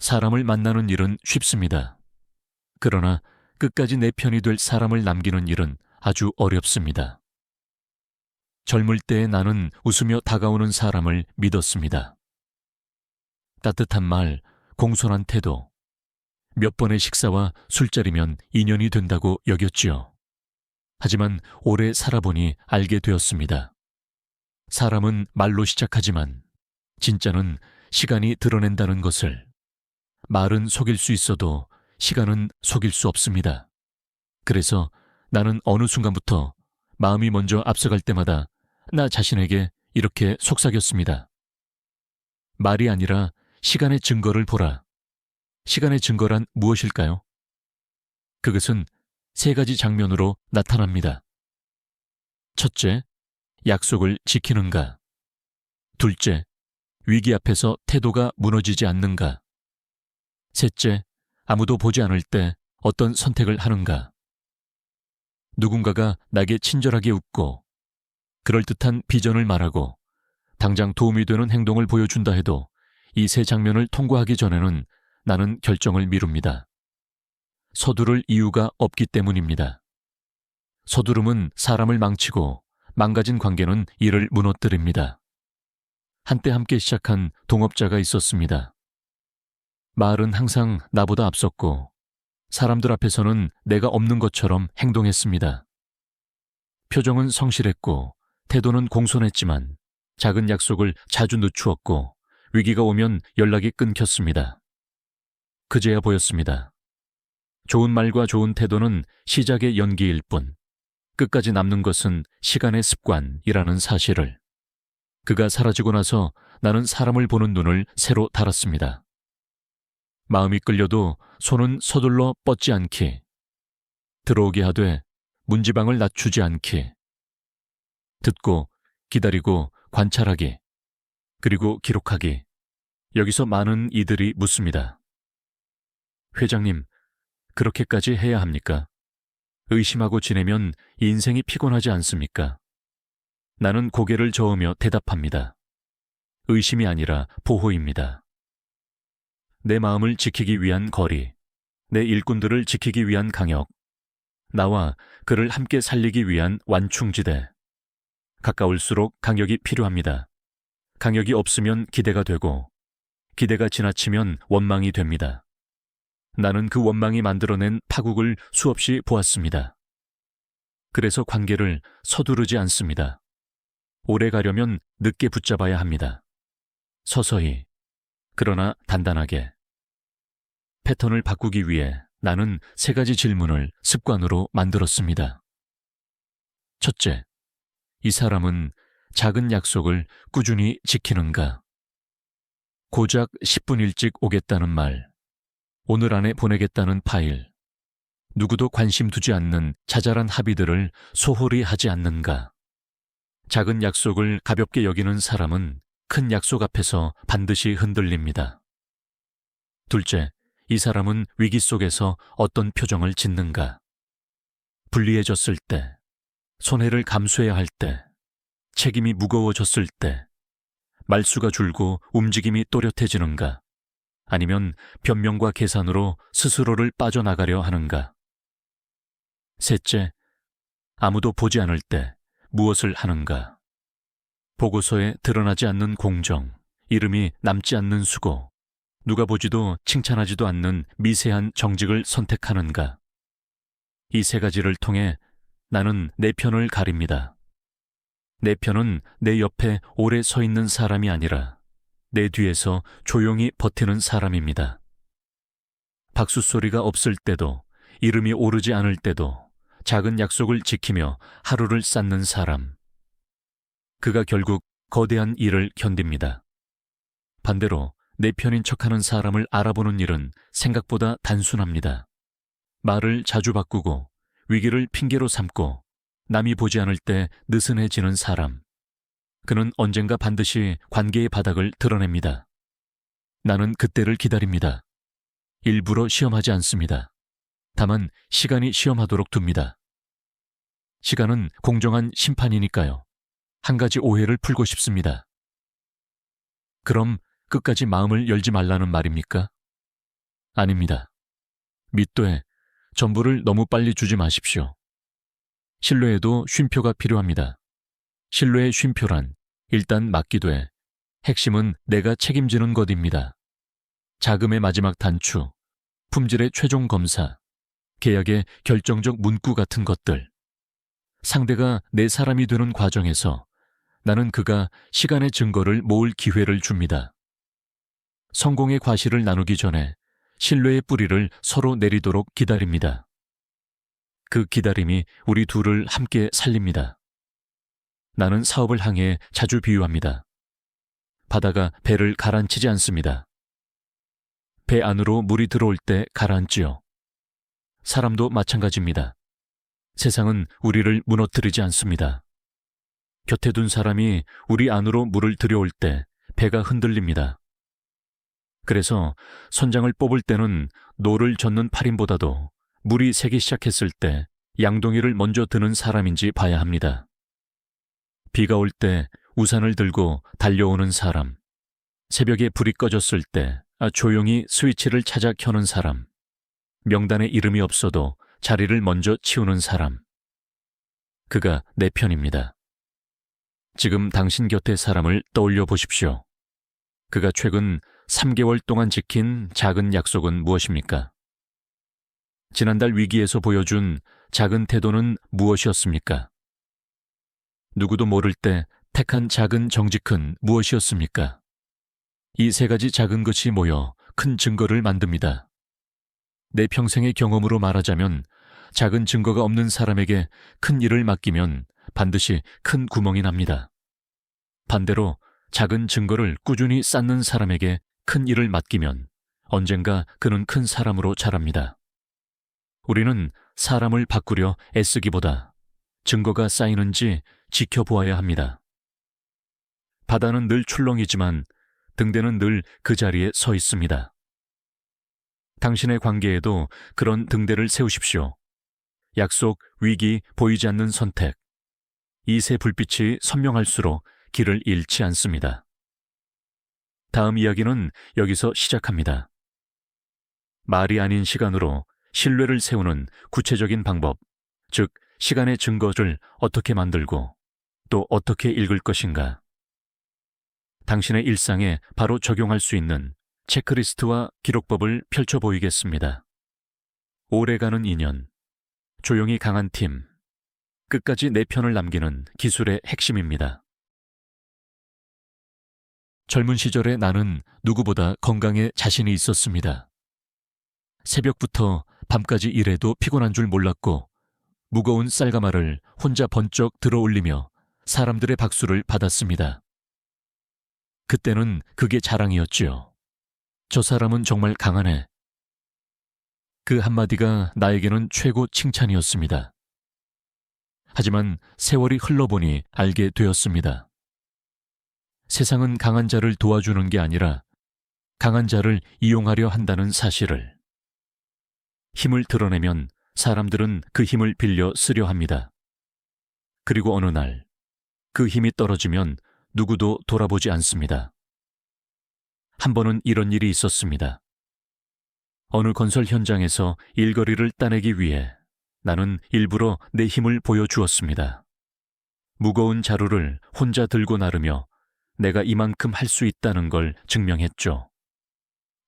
사람을 만나는 일은 쉽습니다. 그러나 끝까지 내 편이 될 사람을 남기는 일은 아주 어렵습니다. 젊을 때의 나는 웃으며 다가오는 사람을 믿었습니다. 따뜻한 말, 공손한 태도, 몇 번의 식사와 술자리면 인연이 된다고 여겼지요. 하지만 오래 살아보니 알게 되었습니다. 사람은 말로 시작하지만 진짜는 시간이 드러낸다는 것을. 말은 속일 수 있어도 시간은 속일 수 없습니다. 그래서 나는 어느 순간부터 마음이 먼저 앞서갈 때마다 나 자신에게 이렇게 속삭였습니다. 말이 아니라 시간의 증거를 보라. 시간의 증거란 무엇일까요? 그것은 세 가지 장면으로 나타납니다. 첫째, 약속을 지키는가. 둘째, 위기 앞에서 태도가 무너지지 않는가. 셋째, 아무도 보지 않을 때 어떤 선택을 하는가. 누군가가 나에게 친절하게 웃고 그럴듯한 비전을 말하고 당장 도움이 되는 행동을 보여준다 해도 이 세 장면을 통과하기 전에는 나는 결정을 미룹니다. 서두를 이유가 없기 때문입니다. 서두름은 사람을 망치고 망가진 관계는 이를 무너뜨립니다. 한때 함께 시작한 동업자가 있었습니다. 말은 항상 나보다 앞섰고 사람들 앞에서는 내가 없는 것처럼 행동했습니다. 표정은 성실했고 태도는 공손했지만 작은 약속을 자주 늦추었고 위기가 오면 연락이 끊겼습니다. 그제야 보였습니다. 좋은 말과 좋은 태도는 시작의 연기일 뿐 끝까지 남는 것은 시간의 습관이라는 사실을. 그가 사라지고 나서 나는 사람을 보는 눈을 새로 달았습니다. 마음이 끌려도 손은 서둘러 뻗지 않기. 들어오게 하되 문지방을 낮추지 않기. 듣고 기다리고 관찰하기. 그리고 기록하기. 여기서 많은 이들이 묻습니다. 회장님, 그렇게까지 해야 합니까? 의심하고 지내면 인생이 피곤하지 않습니까? 나는 고개를 저으며 대답합니다. 의심이 아니라 보호입니다. 내 마음을 지키기 위한 거리, 내 일꾼들을 지키기 위한 강역, 나와 그를 함께 살리기 위한 완충지대. 가까울수록 강역이 필요합니다. 강역이 없으면 기대가 되고, 기대가 지나치면 원망이 됩니다. 나는 그 원망이 만들어낸 파국을 수없이 보았습니다. 그래서 관계를 서두르지 않습니다. 오래 가려면 늦게 붙잡아야 합니다. 서서히, 그러나 단단하게. 패턴을 바꾸기 위해 나는 세 가지 질문을 습관으로 만들었습니다. 첫째, 이 사람은 작은 약속을 꾸준히 지키는가? 고작 10분 일찍 오겠다는 말, 오늘 안에 보내겠다는 파일, 누구도 관심 두지 않는 자잘한 합의들을 소홀히 하지 않는가? 작은 약속을 가볍게 여기는 사람은 큰 약속 앞에서 반드시 흔들립니다. 둘째, 이 사람은 위기 속에서 어떤 표정을 짓는가? 불리해졌을 때, 손해를 감수해야 할 때, 책임이 무거워졌을 때, 말수가 줄고 움직임이 또렷해지는가? 아니면 변명과 계산으로 스스로를 빠져나가려 하는가? 셋째, 아무도 보지 않을 때 무엇을 하는가? 보고서에 드러나지 않는 공정, 이름이 남지 않는 수고, 누가 보지도 칭찬하지도 않는 미세한 정직을 선택하는가? 이 세 가지를 통해 나는 내 편을 가립니다. 내 편은 내 옆에 오래 서 있는 사람이 아니라 내 뒤에서 조용히 버티는 사람입니다. 박수 소리가 없을 때도, 이름이 오르지 않을 때도 작은 약속을 지키며 하루를 쌓는 사람. 그가 결국 거대한 일을 견딥니다. 반대로 내 편인 척하는 사람을 알아보는 일은 생각보다 단순합니다. 말을 자주 바꾸고 위기를 핑계로 삼고 남이 보지 않을 때 느슨해지는 사람. 그는 언젠가 반드시 관계의 바닥을 드러냅니다. 나는 그때를 기다립니다. 일부러 시험하지 않습니다. 다만 시간이 시험하도록 둡니다. 시간은 공정한 심판이니까요. 한 가지 오해를 풀고 싶습니다. 그럼 끝까지 마음을 열지 말라는 말입니까? 아닙니다. 밑돼 전부를 너무 빨리 주지 마십시오. 신뢰에도 쉼표가 필요합니다. 신뢰의 쉼표란 일단 맡기되 핵심은 내가 책임지는 것입니다. 자금의 마지막 단추, 품질의 최종 검사, 계약의 결정적 문구 같은 것들. 상대가 내 사람이 되는 과정에서 나는 그가 시간의 증거를 모을 기회를 줍니다. 성공의 과실을 나누기 전에 신뢰의 뿌리를 서로 내리도록 기다립니다. 그 기다림이 우리 둘을 함께 살립니다. 나는 사업을 항해에 자주 비유합니다. 바다가 배를 가라앉히지 않습니다. 배 안으로 물이 들어올 때 가라앉지요. 사람도 마찬가지입니다. 세상은 우리를 무너뜨리지 않습니다. 곁에 둔 사람이 우리 안으로 물을 들여올 때 배가 흔들립니다. 그래서 선장을 뽑을 때는 노를 젓는 팔인보다도 물이 새기 시작했을 때 양동이를 먼저 드는 사람인지 봐야 합니다. 비가 올 때 우산을 들고 달려오는 사람, 새벽에 불이 꺼졌을 때 조용히 스위치를 찾아 켜는 사람, 명단에 이름이 없어도 자리를 먼저 치우는 사람. 그가 내 편입니다. 지금 당신 곁의 사람을 떠올려 보십시오. 그가 최근 3개월 동안 지킨 작은 약속은 무엇입니까? 지난달 위기에서 보여준 작은 태도는 무엇이었습니까? 누구도 모를 때 택한 작은 정직은 무엇이었습니까? 이 세 가지 작은 것이 모여 큰 증거를 만듭니다. 내 평생의 경험으로 말하자면 작은 증거가 없는 사람에게 큰 일을 맡기면 반드시 큰 구멍이 납니다. 반대로 작은 증거를 꾸준히 쌓는 사람에게 큰 일을 맡기면 언젠가 그는 큰 사람으로 자랍니다. 우리는 사람을 바꾸려 애쓰기보다 증거가 쌓이는지 지켜보아야 합니다. 바다는 늘 출렁이지만 등대는 늘 그 자리에 서 있습니다. 당신의 관계에도 그런 등대를 세우십시오. 약속, 위기, 보이지 않는 선택. 이 세 불빛이 선명할수록 길을 잃지 않습니다. 다음 이야기는 여기서 시작합니다. 말이 아닌 시간으로 신뢰를 세우는 구체적인 방법, 즉 시간의 증거를 어떻게 만들고 또 어떻게 읽을 것인가. 당신의 일상에 바로 적용할 수 있는 체크리스트와 기록법을 펼쳐 보이겠습니다. 오래가는 인연, 조용히 강한 팀, 끝까지 내 편을 남기는 기술의 핵심입니다. 젊은 시절에 나는 누구보다 건강에 자신이 있었습니다. 새벽부터 밤까지 일해도 피곤한 줄 몰랐고 무거운 쌀가마를 혼자 번쩍 들어 올리며 사람들의 박수를 받았습니다. 그때는 그게 자랑이었지요. 저 사람은 정말 강하네. 그 한마디가 나에게는 최고 칭찬이었습니다. 하지만 세월이 흘러보니 알게 되었습니다. 세상은 강한 자를 도와주는 게 아니라 강한 자를 이용하려 한다는 사실을. 힘을 드러내면 사람들은 그 힘을 빌려 쓰려 합니다. 그리고 어느 날 그 힘이 떨어지면 누구도 돌아보지 않습니다. 한 번은 이런 일이 있었습니다. 어느 건설 현장에서 일거리를 따내기 위해 나는 일부러 내 힘을 보여주었습니다. 무거운 자루를 혼자 들고 나르며 내가 이만큼 할 수 있다는 걸 증명했죠.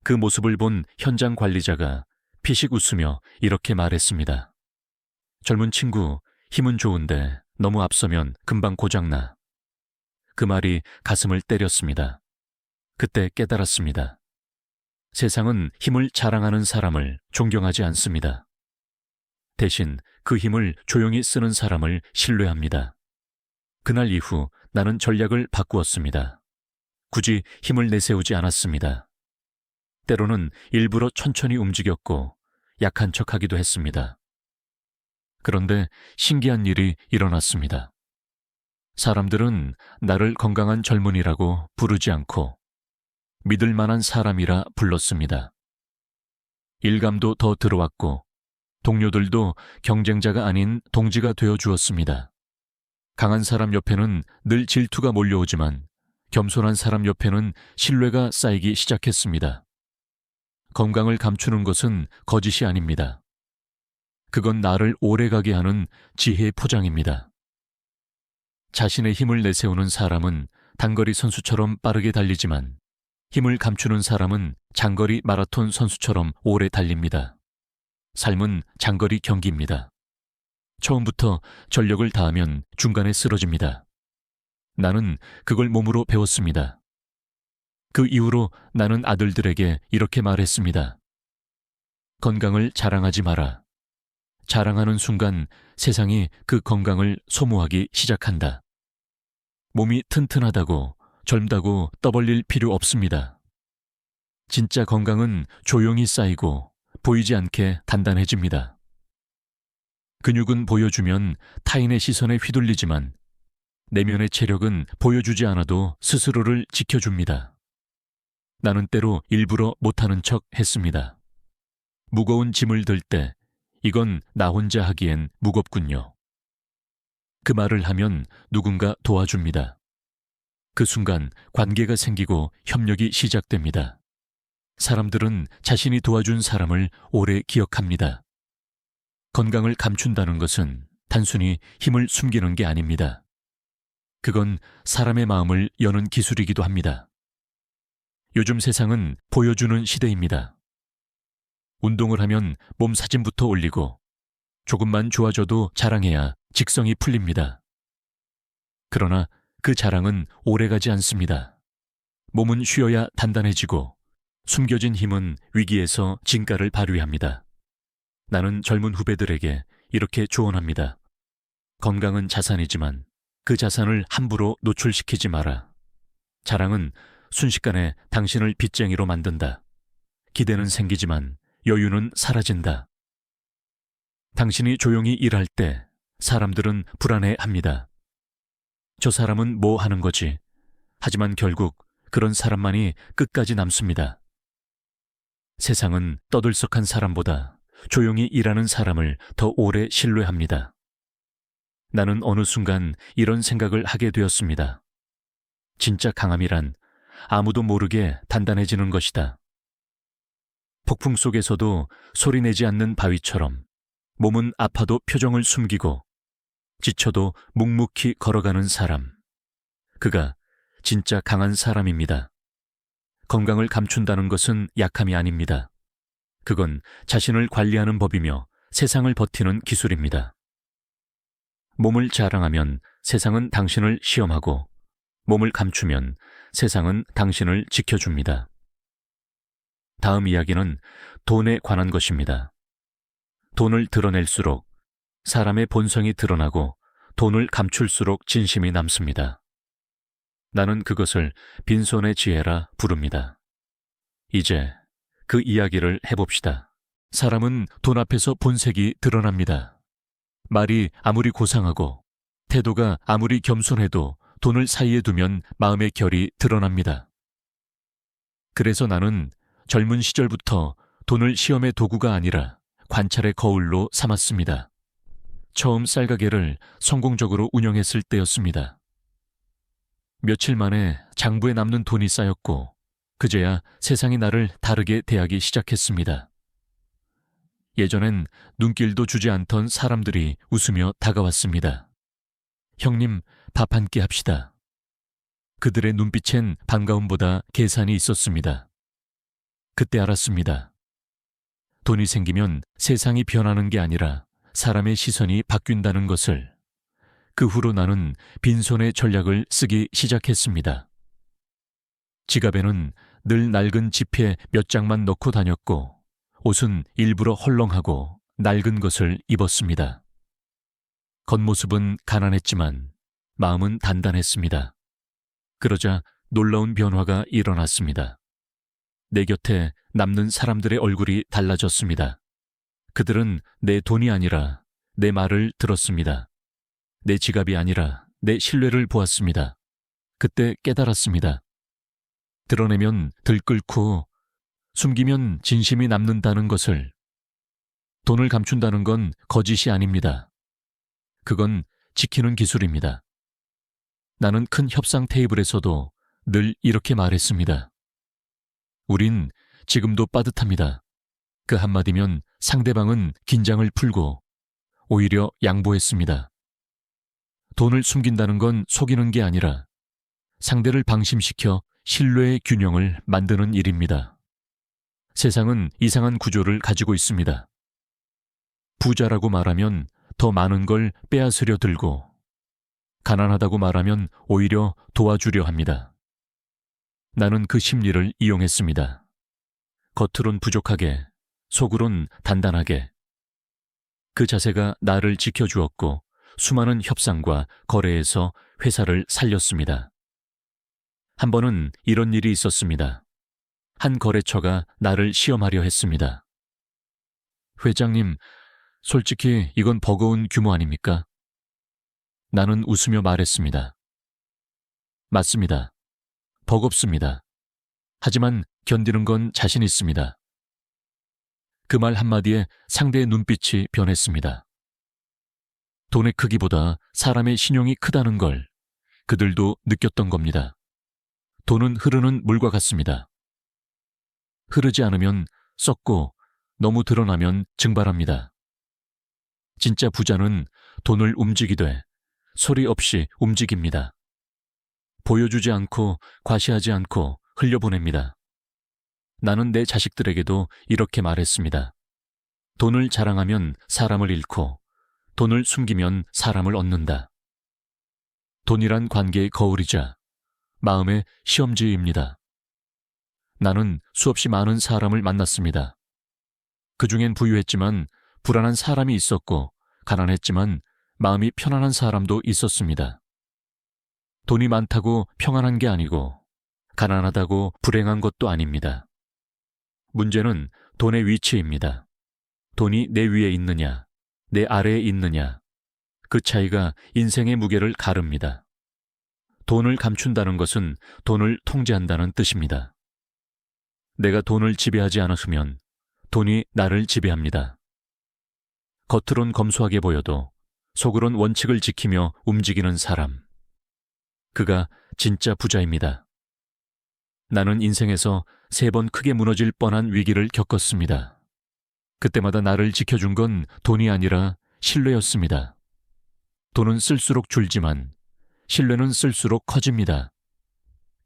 그 모습을 본 현장 관리자가 피식 웃으며 이렇게 말했습니다. 젊은 친구, 힘은 좋은데 너무 앞서면 금방 고장나. 그 말이 가슴을 때렸습니다. 그때 깨달았습니다. 세상은 힘을 자랑하는 사람을 존경하지 않습니다. 대신 그 힘을 조용히 쓰는 사람을 신뢰합니다. 그날 이후 나는 전략을 바꾸었습니다. 굳이 힘을 내세우지 않았습니다. 때로는 일부러 천천히 움직였고 약한 척하기도 했습니다. 그런데 신기한 일이 일어났습니다. 사람들은 나를 건강한 젊은이라고 부르지 않고 믿을 만한 사람이라 불렀습니다. 일감도 더 들어왔고 동료들도 경쟁자가 아닌 동지가 되어 주었습니다. 강한 사람 옆에는 늘 질투가 몰려오지만 겸손한 사람 옆에는 신뢰가 쌓이기 시작했습니다. 건강을 감추는 것은 거짓이 아닙니다. 그건 나를 오래가게 하는 지혜의 포장입니다. 자신의 힘을 내세우는 사람은 단거리 선수처럼 빠르게 달리지만 힘을 감추는 사람은 장거리 마라톤 선수처럼 오래 달립니다. 삶은 장거리 경기입니다. 처음부터 전력을 다하면 중간에 쓰러집니다. 나는 그걸 몸으로 배웠습니다. 그 이후로 나는 아들들에게 이렇게 말했습니다. 건강을 자랑하지 마라. 자랑하는 순간 세상이 그 건강을 소모하기 시작한다. 몸이 튼튼하다고 젊다고 떠벌릴 필요 없습니다. 진짜 건강은 조용히 쌓이고 보이지 않게 단단해집니다. 근육은 보여주면 타인의 시선에 휘둘리지만 내면의 체력은 보여주지 않아도 스스로를 지켜줍니다. 나는 때로 일부러 못하는 척 했습니다. 무거운 짐을 들 때 이건 나 혼자 하기엔 무겁군요. 그 말을 하면 누군가 도와줍니다. 그 순간 관계가 생기고 협력이 시작됩니다. 사람들은 자신이 도와준 사람을 오래 기억합니다. 건강을 감춘다는 것은 단순히 힘을 숨기는 게 아닙니다. 그건 사람의 마음을 여는 기술이기도 합니다. 요즘 세상은 보여주는 시대입니다. 운동을 하면 몸 사진부터 올리고 조금만 좋아져도 자랑해야 직성이 풀립니다. 그러나 그 자랑은 오래가지 않습니다. 몸은 쉬어야 단단해지고 숨겨진 힘은 위기에서 진가를 발휘합니다. 나는 젊은 후배들에게 이렇게 조언합니다. 건강은 자산이지만 그 자산을 함부로 노출시키지 마라. 자랑은 순식간에 당신을 빚쟁이로 만든다. 기대는 생기지만 여유는 사라진다. 당신이 조용히 일할 때 사람들은 불안해합니다. 저 사람은 뭐 하는 거지? 하지만 결국 그런 사람만이 끝까지 남습니다. 세상은 떠들썩한 사람보다 조용히 일하는 사람을 더 오래 신뢰합니다. 나는 어느 순간 이런 생각을 하게 되었습니다. 진짜 강함이란 아무도 모르게 단단해지는 것이다. 폭풍 속에서도 소리내지 않는 바위처럼 몸은 아파도 표정을 숨기고 지쳐도 묵묵히 걸어가는 사람. 그가 진짜 강한 사람입니다. 건강을 감춘다는 것은 약함이 아닙니다. 그건 자신을 관리하는 법이며 세상을 버티는 기술입니다. 몸을 자랑하면 세상은 당신을 시험하고 몸을 감추면 세상은 당신을 지켜줍니다. 다음 이야기는 돈에 관한 것입니다. 돈을 드러낼수록 사람의 본성이 드러나고 돈을 감출수록 진심이 남습니다. 나는 그것을 빈손의 지혜라 부릅니다. 이제 그 이야기를 해봅시다. 사람은 돈 앞에서 본색이 드러납니다. 말이 아무리 고상하고 태도가 아무리 겸손해도 돈을 사이에 두면 마음의 결이 드러납니다. 그래서 나는 젊은 시절부터 돈을 시험의 도구가 아니라 관찰의 거울로 삼았습니다. 처음 쌀가게를 성공적으로 운영했을 때였습니다. 며칠 만에 장부에 남는 돈이 쌓였고 그제야 세상이 나를 다르게 대하기 시작했습니다. 예전엔 눈길도 주지 않던 사람들이 웃으며 다가왔습니다. 형님, 밥 한 끼 합시다. 그들의 눈빛엔 반가움보다 계산이 있었습니다. 그때 알았습니다. 돈이 생기면 세상이 변하는 게 아니라 사람의 시선이 바뀐다는 것을. 그 후로 나는 빈손의 전략을 쓰기 시작했습니다. 지갑에는 늘 낡은 지폐 몇 장만 넣고 다녔고 옷은 일부러 헐렁하고 낡은 것을 입었습니다. 겉모습은 가난했지만 마음은 단단했습니다. 그러자 놀라운 변화가 일어났습니다. 내 곁에 남는 사람들의 얼굴이 달라졌습니다. 그들은 내 돈이 아니라 내 말을 들었습니다. 내 지갑이 아니라 내 신뢰를 보았습니다. 그때 깨달았습니다. 드러내면 들끓고 숨기면 진심이 남는다는 것을. 돈을 감춘다는 건 거짓이 아닙니다. 그건 지키는 기술입니다. 나는 큰 협상 테이블에서도 늘 이렇게 말했습니다. 우린 지금도 빠듯합니다. 그 한마디면 상대방은 긴장을 풀고 오히려 양보했습니다. 돈을 숨긴다는 건 속이는 게 아니라 상대를 방심시켜 신뢰의 균형을 만드는 일입니다. 세상은 이상한 구조를 가지고 있습니다. 부자라고 말하면 더 많은 걸 빼앗으려 들고, 가난하다고 말하면 오히려 도와주려 합니다. 나는 그 심리를 이용했습니다. 겉으론 부족하게, 속으론 단단하게. 그 자세가 나를 지켜주었고 수많은 협상과 거래에서 회사를 살렸습니다. 한 번은 이런 일이 있었습니다. 한 거래처가 나를 시험하려 했습니다. 회장님, 솔직히 이건 버거운 규모 아닙니까? 나는 웃으며 말했습니다. 맞습니다. 버겁습니다. 하지만 견디는 건 자신 있습니다. 그 말 한마디에 상대의 눈빛이 변했습니다. 돈의 크기보다 사람의 신용이 크다는 걸 그들도 느꼈던 겁니다. 돈은 흐르는 물과 같습니다. 흐르지 않으면 썩고 너무 드러나면 증발합니다. 진짜 부자는 돈을 움직이되 소리 없이 움직입니다. 보여주지 않고 과시하지 않고 흘려보냅니다. 나는 내 자식들에게도 이렇게 말했습니다. 돈을 자랑하면 사람을 잃고 돈을 숨기면 사람을 얻는다. 돈이란 관계의 거울이자 마음의 시험지입니다. 나는 수없이 많은 사람을 만났습니다. 그중엔 부유했지만 불안한 사람이 있었고 가난했지만 마음이 편안한 사람도 있었습니다. 돈이 많다고 평안한 게 아니고 가난하다고 불행한 것도 아닙니다. 문제는 돈의 위치입니다. 돈이 내 위에 있느냐, 내 아래에 있느냐, 그 차이가 인생의 무게를 가릅니다. 돈을 감춘다는 것은 돈을 통제한다는 뜻입니다. 내가 돈을 지배하지 않았으면 돈이 나를 지배합니다. 겉으론 검소하게 보여도 속으론 원칙을 지키며 움직이는 사람. 그가 진짜 부자입니다. 나는 인생에서 3번 크게 무너질 뻔한 위기를 겪었습니다. 그때마다 나를 지켜준 건 돈이 아니라 신뢰였습니다. 돈은 쓸수록 줄지만 신뢰는 쓸수록 커집니다.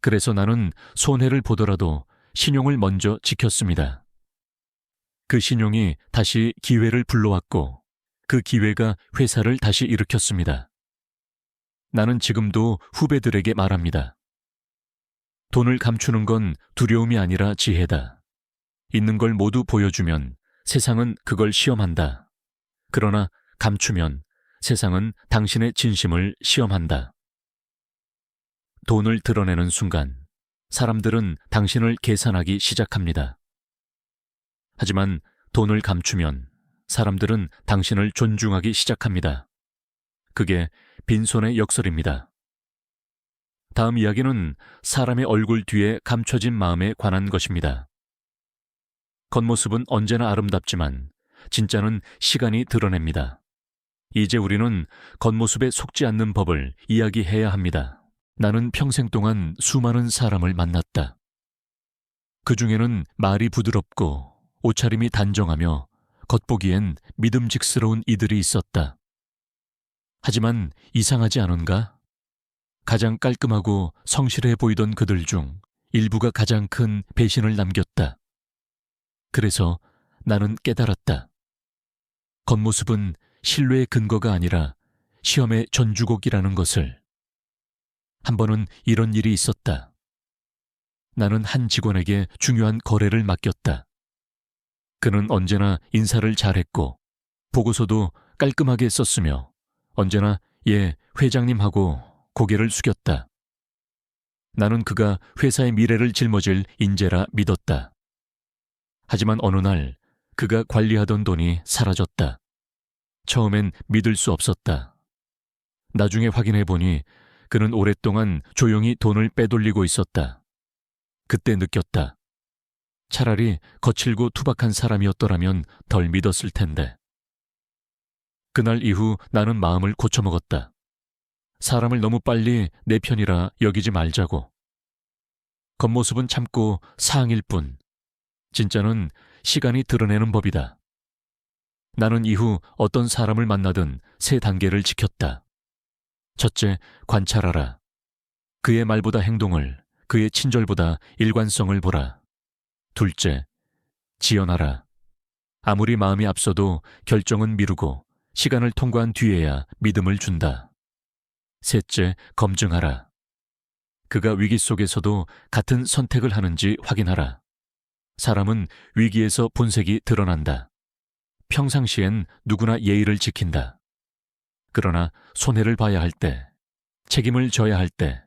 그래서 나는 손해를 보더라도 신용을 먼저 지켰습니다. 그 신용이 다시 기회를 불러왔고 그 기회가 회사를 다시 일으켰습니다. 나는 지금도 후배들에게 말합니다. 돈을 감추는 건 두려움이 아니라 지혜다. 있는 걸 모두 보여주면 세상은 그걸 시험한다. 그러나 감추면 세상은 당신의 진심을 시험한다. 돈을 드러내는 순간 사람들은 당신을 계산하기 시작합니다. 하지만 돈을 감추면 사람들은 당신을 존중하기 시작합니다. 그게 빈손의 역설입니다. 다음 이야기는 사람의 얼굴 뒤에 감춰진 마음에 관한 것입니다. 겉모습은 언제나 아름답지만 진짜는 시간이 드러냅니다. 이제 우리는 겉모습에 속지 않는 법을 이야기해야 합니다. 나는 평생 동안 수많은 사람을 만났다. 그 중에는 말이 부드럽고 옷차림이 단정하며 겉보기엔 믿음직스러운 이들이 있었다. 하지만 이상하지 않은가? 가장 깔끔하고 성실해 보이던 그들 중 일부가 가장 큰 배신을 남겼다. 그래서 나는 깨달았다. 겉모습은 신뢰의 근거가 아니라 시험의 전주곡이라는 것을. 한 번은 이런 일이 있었다. 나는 한 직원에게 중요한 거래를 맡겼다. 그는 언제나 인사를 잘했고 보고서도 깔끔하게 썼으며 언제나 예, 회장님하고 고개를 숙였다. 나는 그가 회사의 미래를 짊어질 인재라 믿었다. 하지만 어느 날 그가 관리하던 돈이 사라졌다. 처음엔 믿을 수 없었다. 나중에 확인해보니 그는 오랫동안 조용히 돈을 빼돌리고 있었다. 그때 느꼈다. 차라리 거칠고 투박한 사람이었더라면 덜 믿었을 텐데. 그날 이후 나는 마음을 고쳐먹었다. 사람을 너무 빨리 내 편이라 여기지 말자고. 겉모습은 참고 사항일 뿐 진짜는 시간이 드러내는 법이다. 나는 이후 어떤 사람을 만나든 세 단계를 지켰다. 첫째, 관찰하라. 그의 말보다 행동을, 그의 친절보다 일관성을 보라. 둘째, 지연하라. 아무리 마음이 앞서도 결정은 미루고 시간을 통과한 뒤에야 믿음을 준다. 셋째, 검증하라. 그가 위기 속에서도 같은 선택을 하는지 확인하라. 사람은 위기에서 본색이 드러난다. 평상시엔 누구나 예의를 지킨다. 그러나 손해를 봐야 할 때, 책임을 져야 할 때,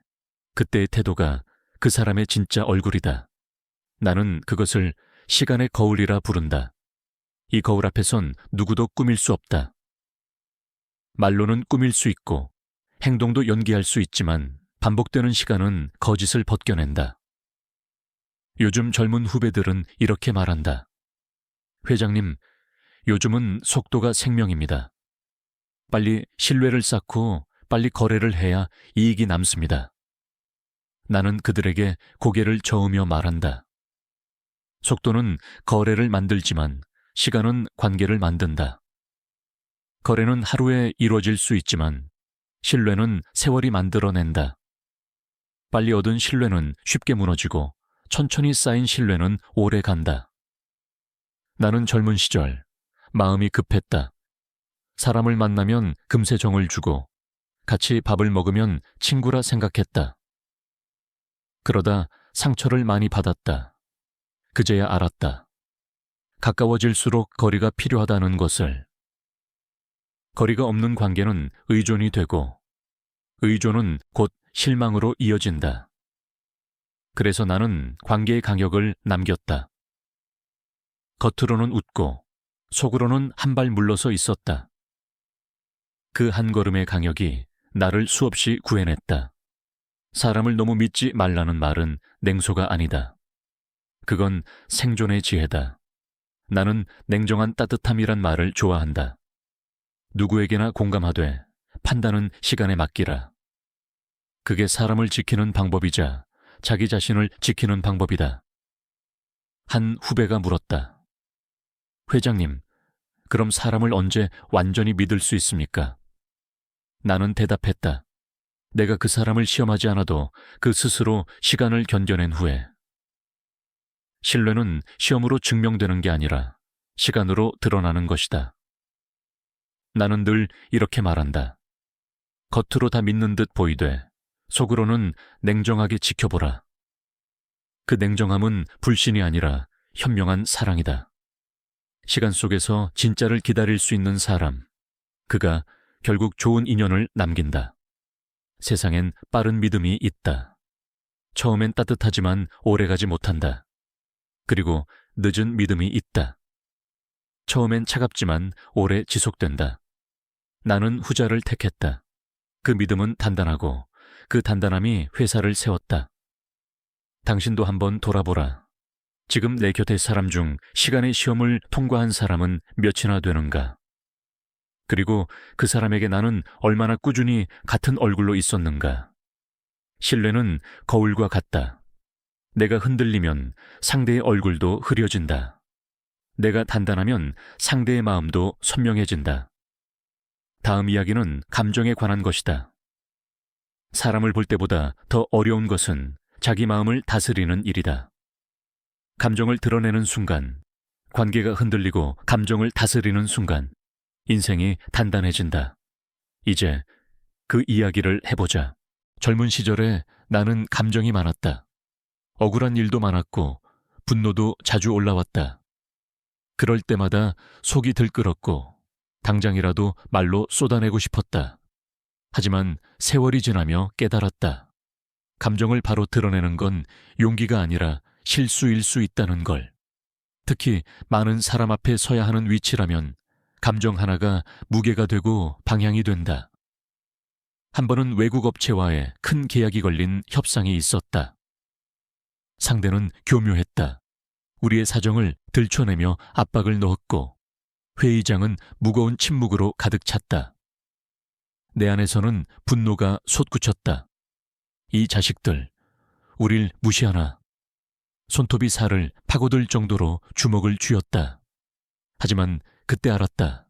그때의 태도가 그 사람의 진짜 얼굴이다. 나는 그것을 시간의 거울이라 부른다. 이 거울 앞에선 누구도 꾸밀 수 없다. 말로는 꾸밀 수 있고 행동도 연기할 수 있지만 반복되는 시간은 거짓을 벗겨낸다. 요즘 젊은 후배들은 이렇게 말한다. 회장님, 요즘은 속도가 생명입니다. 빨리 신뢰를 쌓고 빨리 거래를 해야 이익이 남습니다. 나는 그들에게 고개를 저으며 말한다. 속도는 거래를 만들지만 시간은 관계를 만든다. 거래는 하루에 이루어질 수 있지만 신뢰는 세월이 만들어낸다. 빨리 얻은 신뢰는 쉽게 무너지고 천천히 쌓인 신뢰는 오래 간다. 나는 젊은 시절 마음이 급했다. 사람을 만나면 금세 정을 주고 같이 밥을 먹으면 친구라 생각했다. 그러다 상처를 많이 받았다. 그제야 알았다. 가까워질수록 거리가 필요하다는 것을. 거리가 없는 관계는 의존이 되고 의존은 곧 실망으로 이어진다. 그래서 나는 관계의 간격을 남겼다. 겉으로는 웃고 속으로는 한 발 물러서 있었다. 그 한 걸음의 간격이 나를 수없이 구해냈다. 사람을 너무 믿지 말라는 말은 냉소가 아니다. 그건 생존의 지혜다. 나는 냉정한 따뜻함이란 말을 좋아한다. 누구에게나 공감하되 판단은 시간에 맡기라. 그게 사람을 지키는 방법이자 자기 자신을 지키는 방법이다. 한 후배가 물었다. 회장님, 그럼 사람을 언제 완전히 믿을 수 있습니까? 나는 대답했다. 내가 그 사람을 시험하지 않아도 그 스스로 시간을 견뎌낸 후에. 신뢰는 시험으로 증명되는 게 아니라 시간으로 드러나는 것이다. 나는 늘 이렇게 말한다. 겉으로 다 믿는 듯 보이되 속으로는 냉정하게 지켜보라. 그 냉정함은 불신이 아니라 현명한 사랑이다. 시간 속에서 진짜를 기다릴 수 있는 사람, 그가 결국 좋은 인연을 남긴다. 세상엔 빠른 믿음이 있다. 처음엔 따뜻하지만 오래가지 못한다. 그리고 늦은 믿음이 있다. 처음엔 차갑지만 오래 지속된다. 나는 후자를 택했다. 그 믿음은 단단하고 그 단단함이 회사를 세웠다. 당신도 한번 돌아보라. 지금 내 곁의 사람 중 시간의 시험을 통과한 사람은 몇이나 되는가? 그리고 그 사람에게 나는 얼마나 꾸준히 같은 얼굴로 있었는가? 신뢰는 거울과 같다. 내가 흔들리면 상대의 얼굴도 흐려진다. 내가 단단하면 상대의 마음도 선명해진다. 다음 이야기는 감정에 관한 것이다. 사람을 볼 때보다 더 어려운 것은 자기 마음을 다스리는 일이다. 감정을 드러내는 순간, 관계가 흔들리고 감정을 다스리는 순간, 인생이 단단해진다. 이제 그 이야기를 해보자. 젊은 시절에 나는 감정이 많았다. 억울한 일도 많았고 분노도 자주 올라왔다. 그럴 때마다 속이 들끓었고 당장이라도 말로 쏟아내고 싶었다. 하지만 세월이 지나며 깨달았다. 감정을 바로 드러내는 건 용기가 아니라 실수일 수 있다는 걸. 특히 많은 사람 앞에 서야 하는 위치라면 감정 하나가 무게가 되고 방향이 된다. 한 번은 외국 업체와의 큰 계약이 걸린 협상이 있었다. 상대는 교묘했다. 우리의 사정을 들춰내며 압박을 넣었고 회의장은 무거운 침묵으로 가득 찼다. 내 안에서는 분노가 솟구쳤다. 이 자식들, 우릴 무시하나. 손톱이 살을 파고들 정도로 주먹을 쥐었다. 하지만 그때 알았다.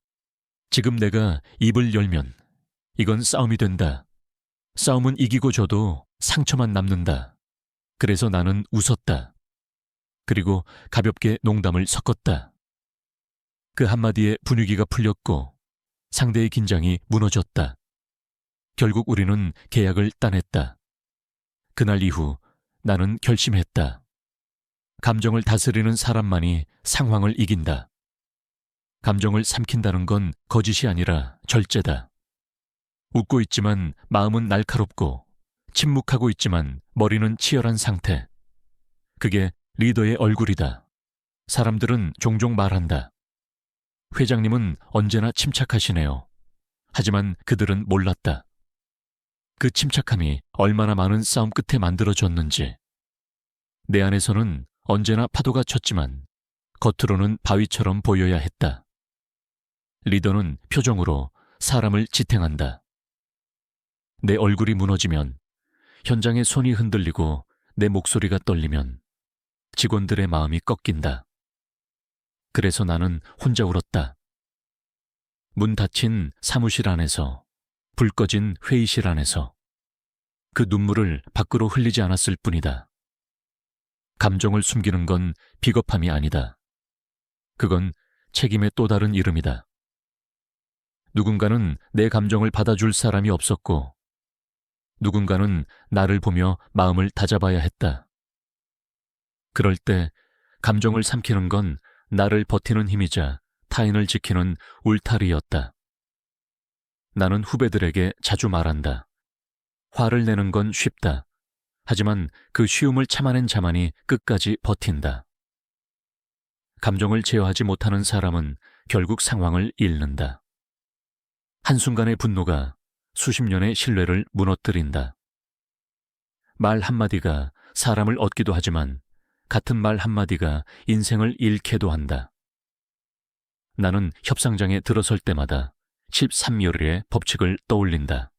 지금 내가 입을 열면 이건 싸움이 된다. 싸움은 이기고 져도 상처만 남는다. 그래서 나는 웃었다. 그리고 가볍게 농담을 섞었다. 그 한마디에 분위기가 풀렸고 상대의 긴장이 무너졌다. 결국 우리는 계약을 따냈다. 그날 이후 나는 결심했다. 감정을 다스리는 사람만이 상황을 이긴다. 감정을 삼킨다는 건 거짓이 아니라 절제다. 웃고 있지만 마음은 날카롭고 침묵하고 있지만 머리는 치열한 상태. 그게 리더의 얼굴이다. 사람들은 종종 말한다. 회장님은 언제나 침착하시네요. 하지만 그들은 몰랐다. 그 침착함이 얼마나 많은 싸움 끝에 만들어졌는지. 내 안에서는 언제나 파도가 쳤지만 겉으로는 바위처럼 보여야 했다. 리더는 표정으로 사람을 지탱한다. 내 얼굴이 무너지면, 현장의 손이 흔들리고 내 목소리가 떨리면 직원들의 마음이 꺾인다. 그래서 나는 혼자 울었다. 문 닫힌 사무실 안에서, 불 꺼진 회의실 안에서 그 눈물을 밖으로 흘리지 않았을 뿐이다. 감정을 숨기는 건 비겁함이 아니다. 그건 책임의 또 다른 이름이다. 누군가는 내 감정을 받아줄 사람이 없었고, 누군가는 나를 보며 마음을 다잡아야 했다. 그럴 때 감정을 삼키는 건 나를 버티는 힘이자 타인을 지키는 울타리였다. 나는 후배들에게 자주 말한다. 화를 내는 건 쉽다. 하지만 그 쉬움을 참아낸 자만이 끝까지 버틴다. 감정을 제어하지 못하는 사람은 결국 상황을 잃는다. 한순간의 분노가 수십 년의 신뢰를 무너뜨린다. 말 한마디가 사람을 얻기도 하지만 같은 말 한마디가 인생을 잃게도 한다. 나는 협상장에 들어설 때마다 13요일의 법칙을 떠올린다.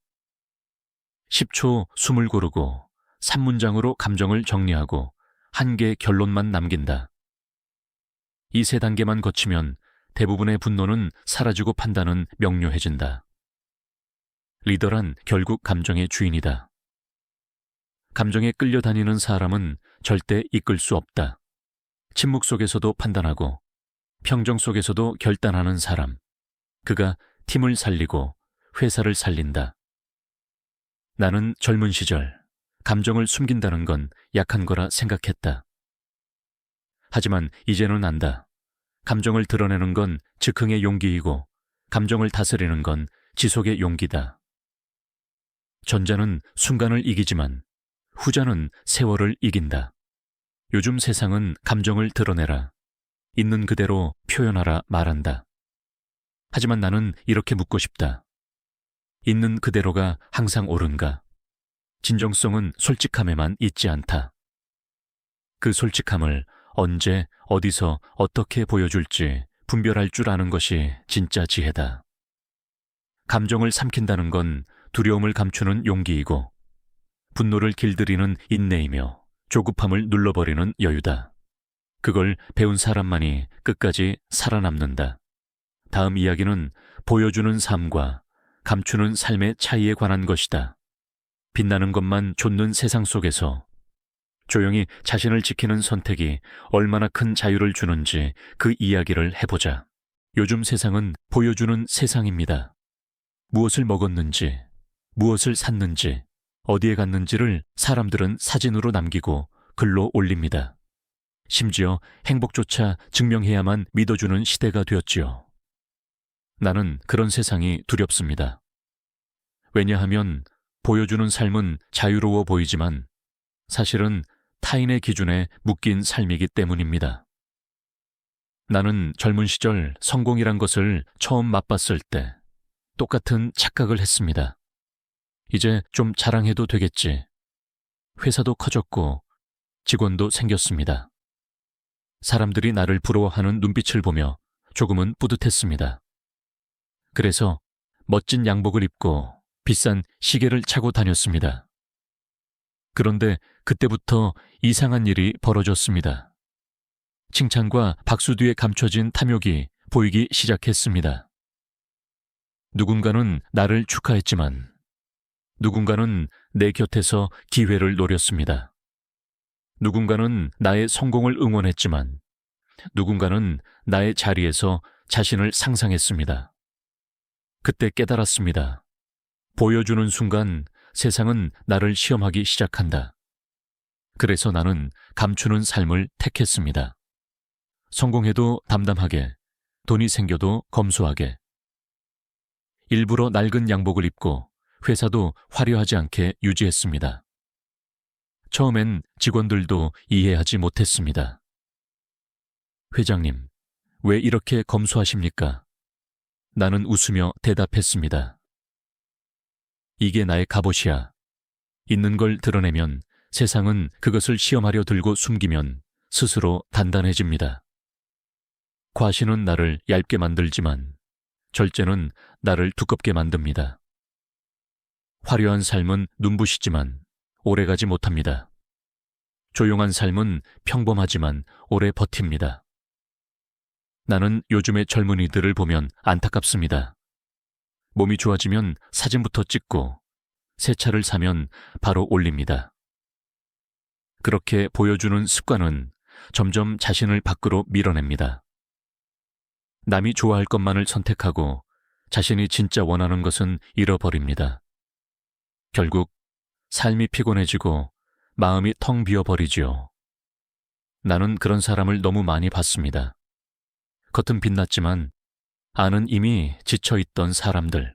10초 숨을 고르고 3문장으로 감정을 정리하고 한 개의 결론만 남긴다. 이 세 단계만 거치면 대부분의 분노는 사라지고 판단은 명료해진다. 리더란 결국 감정의 주인이다. 감정에 끌려다니는 사람은 절대 이끌 수 없다. 침묵 속에서도 판단하고 평정 속에서도 결단하는 사람. 그가 팀을 살리고 회사를 살린다. 나는 젊은 시절 감정을 숨긴다는 건 약한 거라 생각했다. 하지만 이제는 안다. 감정을 드러내는 건 즉흥의 용기이고 감정을 다스리는 건 지속의 용기다. 전자는 순간을 이기지만 후자는 세월을 이긴다. 요즘 세상은 감정을 드러내라, 있는 그대로 표현하라 말한다. 하지만 나는 이렇게 묻고 싶다. 있는 그대로가 항상 옳은가? 진정성은 솔직함에만 있지 않다. 그 솔직함을 언제, 어디서, 어떻게 보여줄지 분별할 줄 아는 것이 진짜 지혜다. 감정을 삼킨다는 건 두려움을 감추는 용기이고 분노를 길들이는 인내이며 조급함을 눌러버리는 여유다. 그걸 배운 사람만이 끝까지 살아남는다. 다음 이야기는 보여주는 삶과 감추는 삶의 차이에 관한 것이다. 빛나는 것만 좇는 세상 속에서 조용히 자신을 지키는 선택이 얼마나 큰 자유를 주는지 그 이야기를 해보자. 요즘 세상은 보여주는 세상입니다. 무엇을 먹었는지, 무엇을 샀는지, 어디에 갔는지를 사람들은 사진으로 남기고 글로 올립니다. 심지어 행복조차 증명해야만 믿어주는 시대가 되었지요. 나는 그런 세상이 두렵습니다. 왜냐하면 보여주는 삶은 자유로워 보이지만 사실은 타인의 기준에 묶인 삶이기 때문입니다. 나는 젊은 시절 성공이란 것을 처음 맛봤을 때 똑같은 착각을 했습니다. 이제 좀 자랑해도 되겠지. 회사도 커졌고 직원도 생겼습니다. 사람들이 나를 부러워하는 눈빛을 보며 조금은 뿌듯했습니다. 그래서 멋진 양복을 입고 비싼 시계를 차고 다녔습니다. 그런데 그때부터 이상한 일이 벌어졌습니다. 칭찬과 박수 뒤에 감춰진 탐욕이 보이기 시작했습니다. 누군가는 나를 축하했지만 누군가는 내 곁에서 기회를 노렸습니다. 누군가는 나의 성공을 응원했지만 누군가는 나의 자리에서 자신을 상상했습니다. 그때 깨달았습니다. 보여주는 순간 세상은 나를 시험하기 시작한다. 그래서 나는 감추는 삶을 택했습니다. 성공해도 담담하게, 돈이 생겨도 검소하게. 일부러 낡은 양복을 입고 회사도 화려하지 않게 유지했습니다. 처음엔 직원들도 이해하지 못했습니다. 회장님, 왜 이렇게 검소하십니까? 나는 웃으며 대답했습니다. 이게 나의 갑옷이야. 있는 걸 드러내면 세상은 그것을 시험하려 들고 숨기면 스스로 단단해집니다. 과시는 나를 얇게 만들지만 절제는 나를 두껍게 만듭니다. 화려한 삶은 눈부시지만 오래가지 못합니다. 조용한 삶은 평범하지만 오래 버팁니다. 나는 요즘의 젊은이들을 보면 안타깝습니다. 몸이 좋아지면 사진부터 찍고 새 차를 사면 바로 올립니다. 그렇게 보여주는 습관은 점점 자신을 밖으로 밀어냅니다. 남이 좋아할 것만을 선택하고 자신이 진짜 원하는 것은 잃어버립니다. 결국 삶이 피곤해지고 마음이 텅 비어버리지요. 나는 그런 사람을 너무 많이 봤습니다. 겉은 빛났지만 안은 이미 지쳐있던 사람들.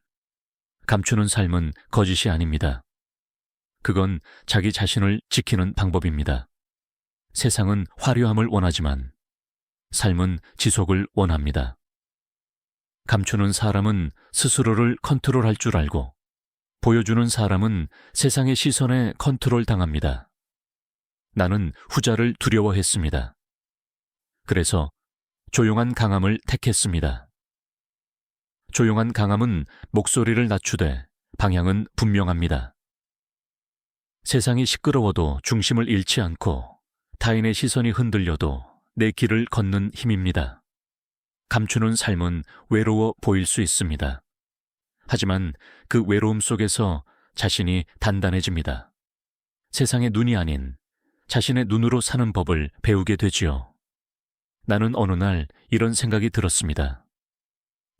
감추는 삶은 거짓이 아닙니다. 그건 자기 자신을 지키는 방법입니다. 세상은 화려함을 원하지만 삶은 지속을 원합니다. 감추는 사람은 스스로를 컨트롤할 줄 알고 보여주는 사람은 세상의 시선에 컨트롤 당합니다. 나는 후자를 두려워했습니다. 그래서 조용한 강함을 택했습니다. 조용한 강함은 목소리를 낮추되 방향은 분명합니다. 세상이 시끄러워도 중심을 잃지 않고 타인의 시선이 흔들려도 내 길을 걷는 힘입니다. 감추는 삶은 외로워 보일 수 있습니다. 하지만 그 외로움 속에서 자신이 단단해집니다. 세상의 눈이 아닌 자신의 눈으로 사는 법을 배우게 되지요. 나는 어느 날 이런 생각이 들었습니다.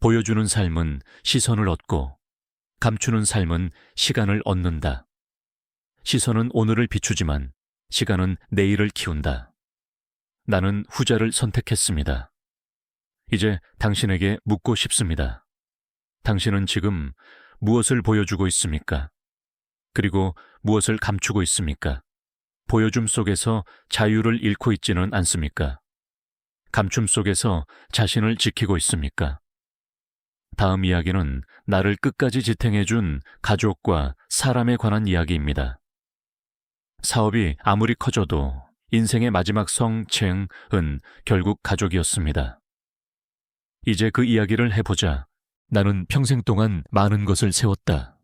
보여주는 삶은 시선을 얻고 감추는 삶은 시간을 얻는다. 시선은 오늘을 비추지만 시간은 내일을 키운다. 나는 후자를 선택했습니다. 이제 당신에게 묻고 싶습니다. 당신은 지금 무엇을 보여주고 있습니까? 그리고 무엇을 감추고 있습니까? 보여줌 속에서 자유를 잃고 있지는 않습니까? 감춤 속에서 자신을 지키고 있습니까? 다음 이야기는 나를 끝까지 지탱해준 가족과 사람에 관한 이야기입니다. 사업이 아무리 커져도 인생의 마지막 성쟁은 결국 가족이었습니다. 이제 그 이야기를 해보자. 나는 평생 동안 많은 것을 세웠다.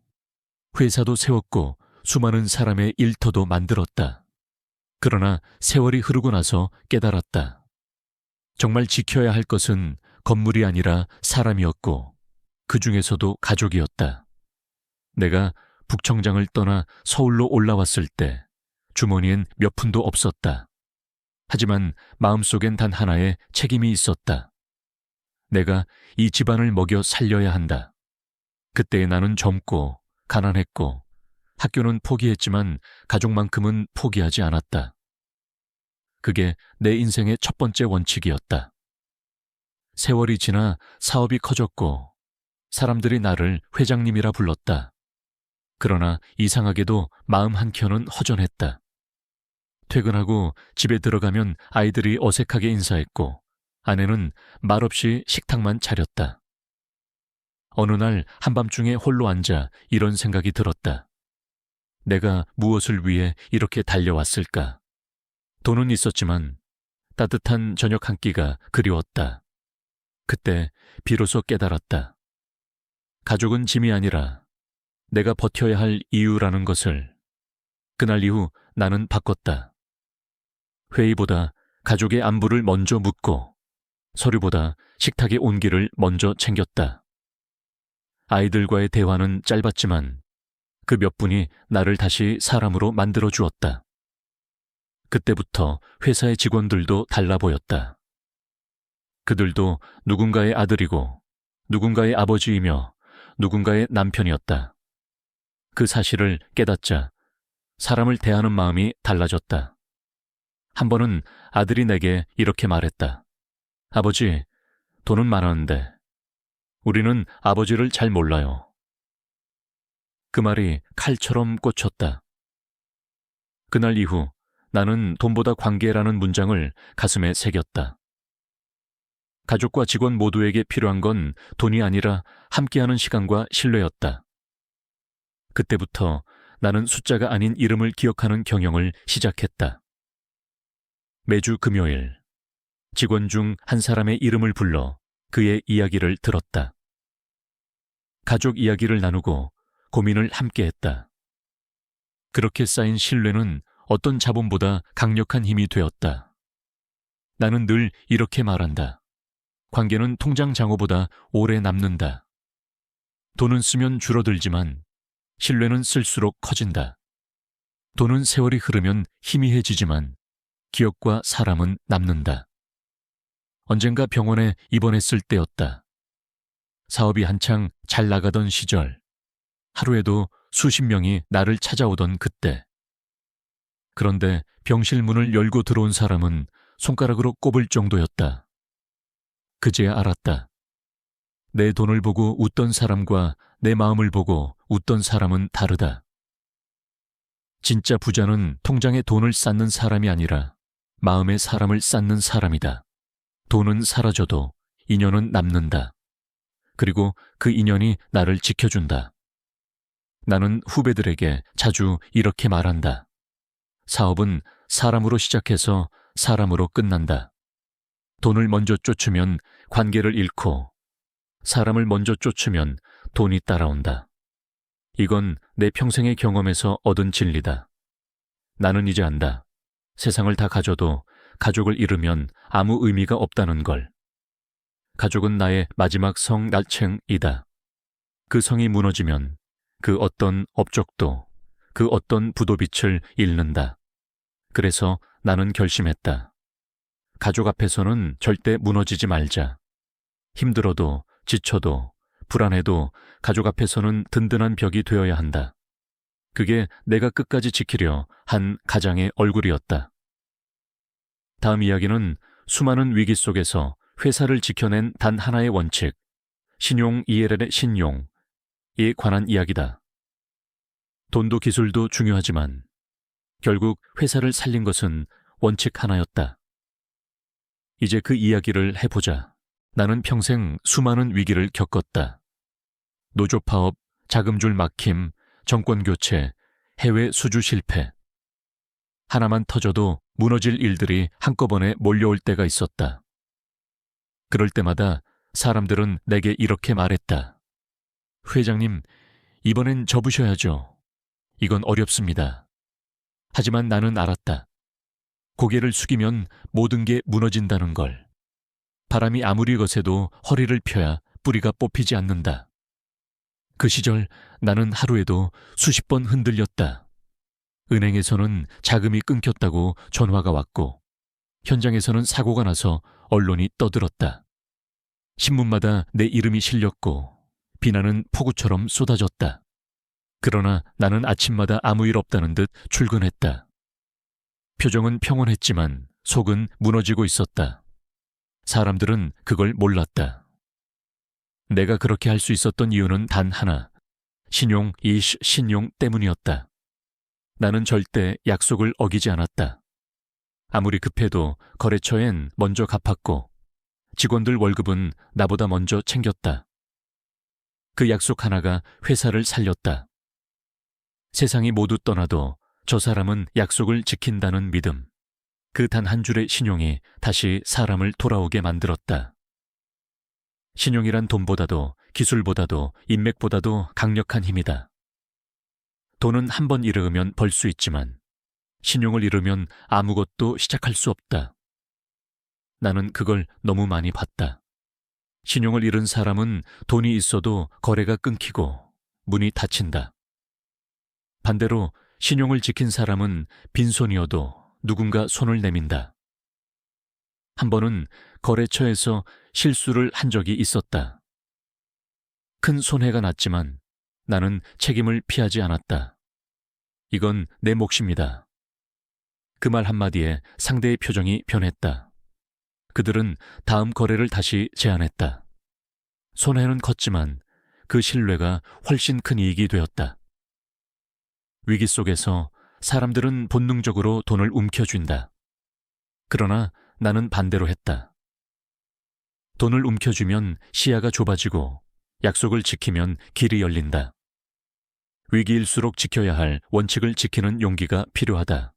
회사도 세웠고 수많은 사람의 일터도 만들었다. 그러나 세월이 흐르고 나서 깨달았다. 정말 지켜야 할 것은 건물이 아니라 사람이었고 그 중에서도 가족이었다. 내가 북청장을 떠나 서울로 올라왔을 때 주머니엔 몇 푼도 없었다. 하지만 마음속엔 단 하나의 책임이 있었다. 내가 이 집안을 먹여 살려야 한다. 그때 나는 젊고 가난했고 학교는 포기했지만 가족만큼은 포기하지 않았다. 그게 내 인생의 첫 번째 원칙이었다. 세월이 지나 사업이 커졌고 사람들이 나를 회장님이라 불렀다. 그러나 이상하게도 마음 한켠은 허전했다. 퇴근하고 집에 들어가면 아이들이 어색하게 인사했고 아내는 말없이 식탁만 차렸다. 어느 날 한밤중에 홀로 앉아 이런 생각이 들었다. 내가 무엇을 위해 이렇게 달려왔을까? 돈은 있었지만 따뜻한 저녁 한 끼가 그리웠다. 그때 비로소 깨달았다. 가족은 짐이 아니라 내가 버텨야 할 이유라는 것을. 그날 이후 나는 바꿨다. 회의보다 가족의 안부를 먼저 묻고 서류보다 식탁의 온기를 먼저 챙겼다. 아이들과의 대화는 짧았지만 그 몇 분이 나를 다시 사람으로 만들어 주었다. 그때부터 회사의 직원들도 달라 보였다. 그들도 누군가의 아들이고 누군가의 아버지이며 누군가의 남편이었다. 그 사실을 깨닫자 사람을 대하는 마음이 달라졌다. 한 번은 아들이 내게 이렇게 말했다. 아버지, 돈은 많았는데 우리는 아버지를 잘 몰라요. 그 말이 칼처럼 꽂혔다. 그날 이후 나는 돈보다 관계라는 문장을 가슴에 새겼다. 가족과 직원 모두에게 필요한 건 돈이 아니라 함께하는 시간과 신뢰였다. 그때부터 나는 숫자가 아닌 이름을 기억하는 경영을 시작했다. 매주 금요일, 직원 중 한 사람의 이름을 불러 그의 이야기를 들었다. 가족 이야기를 나누고 고민을 함께했다. 그렇게 쌓인 신뢰는 어떤 자본보다 강력한 힘이 되었다. 나는 늘 이렇게 말한다. 관계는 통장 잔고보다 오래 남는다. 돈은 쓰면 줄어들지만 신뢰는 쓸수록 커진다. 돈은 세월이 흐르면 희미해지지만 기억과 사람은 남는다. 언젠가 병원에 입원했을 때였다. 사업이 한창 잘 나가던 시절, 하루에도 수십 명이 나를 찾아오던 그때. 그런데 병실 문을 열고 들어온 사람은 손가락으로 꼽을 정도였다. 그제야 알았다. 내 돈을 보고 웃던 사람과 내 마음을 보고 웃던 사람은 다르다. 진짜 부자는 통장에 돈을 쌓는 사람이 아니라 마음에 사람을 쌓는 사람이다. 돈은 사라져도 인연은 남는다. 그리고 그 인연이 나를 지켜준다. 나는 후배들에게 자주 이렇게 말한다. 사업은 사람으로 시작해서 사람으로 끝난다. 돈을 먼저 쫓으면 관계를 잃고 사람을 먼저 쫓으면 돈이 따라온다. 이건 내 평생의 경험에서 얻은 진리다. 나는 이제 안다. 세상을 다 가져도 가족을 잃으면 아무 의미가 없다는 걸. 가족은 나의 마지막 성 나챙이다. 그 성이 무너지면 그 어떤 업적도, 그 어떤 부도빛을 잃는다. 그래서 나는 결심했다. 가족 앞에서는 절대 무너지지 말자. 힘들어도, 지쳐도, 불안해도 가족 앞에서는 든든한 벽이 되어야 한다. 그게 내가 끝까지 지키려 한 가장의 얼굴이었다. 다음 이야기는 수많은 위기 속에서 회사를 지켜낸 단 하나의 원칙, 신용 ELL의 신용에 관한 이야기다. 돈도 기술도 중요하지만 결국 회사를 살린 것은 원칙 하나였다. 이제 그 이야기를 해보자. 나는 평생 수많은 위기를 겪었다. 노조 파업, 자금줄 막힘, 정권 교체, 해외 수주 실패. 하나만 터져도 무너질 일들이 한꺼번에 몰려올 때가 있었다. 그럴 때마다 사람들은 내게 이렇게 말했다. 회장님, 이번엔 접으셔야죠. 이건 어렵습니다. 하지만 나는 알았다. 고개를 숙이면 모든 게 무너진다는 걸. 바람이 아무리 거세도 허리를 펴야 뿌리가 뽑히지 않는다. 그 시절 나는 하루에도 수십 번 흔들렸다. 은행에서는 자금이 끊겼다고 전화가 왔고 현장에서는 사고가 나서 언론이 떠들었다. 신문마다 내 이름이 실렸고 비난은 폭우처럼 쏟아졌다. 그러나 나는 아침마다 아무 일 없다는 듯 출근했다. 표정은 평온했지만 속은 무너지고 있었다. 사람들은 그걸 몰랐다. 내가 그렇게 할 수 있었던 이유는 단 하나, 신용 때문이었다. 나는 절대 약속을 어기지 않았다. 아무리 급해도 거래처엔 먼저 갚았고 직원들 월급은 나보다 먼저 챙겼다. 그 약속 하나가 회사를 살렸다. 세상이 모두 떠나도 저 사람은 약속을 지킨다는 믿음. 그 단 한 줄의 신용이 다시 사람을 돌아오게 만들었다. 신용이란 돈보다도 기술보다도 인맥보다도 강력한 힘이다. 돈은 한 번 잃으면 벌 수 있지만 신용을 잃으면 아무것도 시작할 수 없다. 나는 그걸 너무 많이 봤다. 신용을 잃은 사람은 돈이 있어도 거래가 끊기고 문이 닫힌다. 반대로 신용을 지킨 사람은 빈손이어도 누군가 손을 내민다. 한 번은 거래처에서 실수를 한 적이 있었다. 큰 손해가 났지만 나는 책임을 피하지 않았다. 이건 내 몫입니다. 그 말 한마디에 상대의 표정이 변했다. 그들은 다음 거래를 다시 제안했다. 손해는 컸지만 그 신뢰가 훨씬 큰 이익이 되었다. 위기 속에서 사람들은 본능적으로 돈을 움켜쥔다. 그러나 나는 반대로 했다. 돈을 움켜쥐면 시야가 좁아지고 약속을 지키면 길이 열린다. 위기일수록 지켜야 할 원칙을 지키는 용기가 필요하다.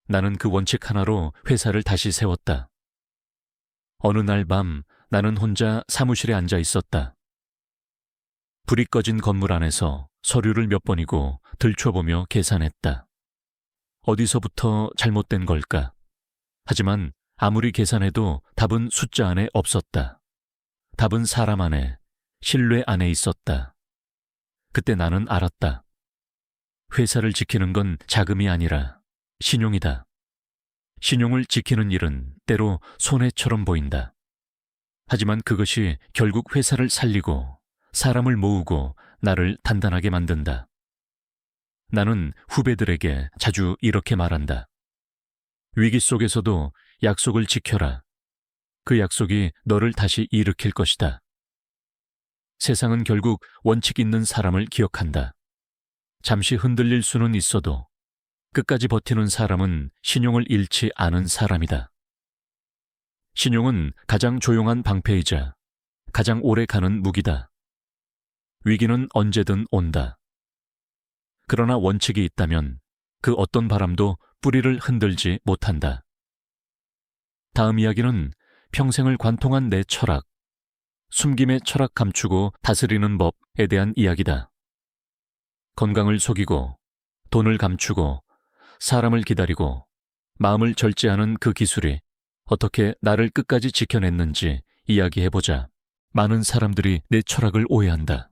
나는 그 원칙 하나로 회사를 다시 세웠다. 어느 날 밤 나는 혼자 사무실에 앉아 있었다. 불이 꺼진 건물 안에서 서류를 몇 번이고 들춰보며 계산했다. 어디서부터 잘못된 걸까? 하지만 아무리 계산해도 답은 숫자 안에 없었다. 답은 사람 안에, 신뢰 안에 있었다. 그때 나는 알았다. 회사를 지키는 건 자금이 아니라 신용이다. 신용을 지키는 일은 때로 손해처럼 보인다. 하지만 그것이 결국 회사를 살리고 사람을 모으고 나를 단단하게 만든다. 나는 후배들에게 자주 이렇게 말한다. 위기 속에서도 약속을 지켜라. 그 약속이 너를 다시 일으킬 것이다. 세상은 결국 원칙 있는 사람을 기억한다. 잠시 흔들릴 수는 있어도 끝까지 버티는 사람은 신용을 잃지 않은 사람이다. 신용은 가장 조용한 방패이자 가장 오래 가는 무기다. 위기는 언제든 온다. 그러나 원칙이 있다면 그 어떤 바람도 뿌리를 흔들지 못한다. 다음 이야기는 평생을 관통한 내 철학, 숨김의 철학 감추고 다스리는 법에 대한 이야기다. 건강을 속이고 돈을 감추고 사람을 기다리고 마음을 절제하는 그 기술이 어떻게 나를 끝까지 지켜냈는지 이야기해보자. 많은 사람들이 내 철학을 오해한다.